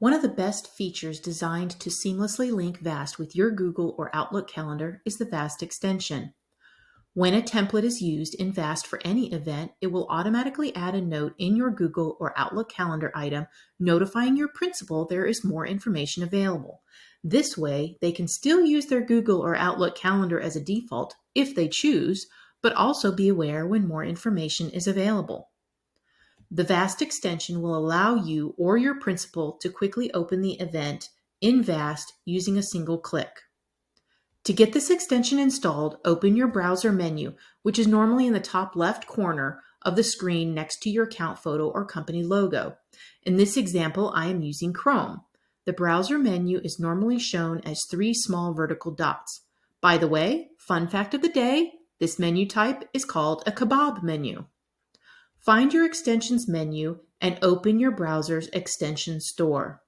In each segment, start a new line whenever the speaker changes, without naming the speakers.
One of the best features designed to seamlessly link VAST with your Google or Outlook calendar is the VAST extension. When a template is used in VAST for any event, it will automatically add a note in your Google or Outlook calendar item notifying your principal there is more information available. This way, they can still use their Google or Outlook calendar as a default if they choose, but also be aware when more information is available. The VAST extension will allow you or your principal to quickly open the event in VAST using a single click. To get this extension installed, open your browser menu, which is normally in the top left corner of the screen next to your account photo or company logo. In this example, I am using Chrome. The browser menu is normally shown as 3 small vertical dots. By the way, fun fact of the day, this menu type is called a kebab menu. Find your extensions menu and open your browser's extension store.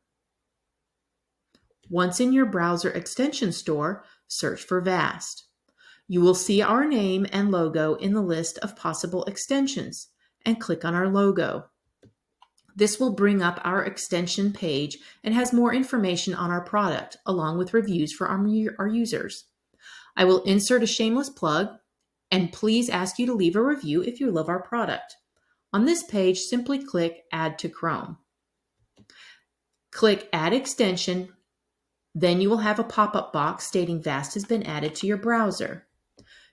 Once in your browser extension store, search for VAST. You will see our name and logo in the list of possible extensions, and click on our logo. This will bring up our extension page and has more information on our product, along with reviews for our users. I will insert a shameless plug, and please ask you to leave a review if you love our product. On this page, simply click Add to Chrome. Click Add Extension. Then you will have a pop-up box stating VAST has been added to your browser.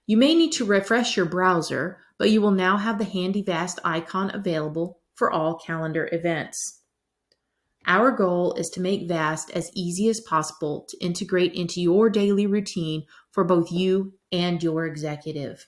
You may need to refresh your browser, but you will now have the handy VAST icon available for all calendar events. Our goal is to make VAST as easy as possible to integrate into your daily routine for both you and your executive.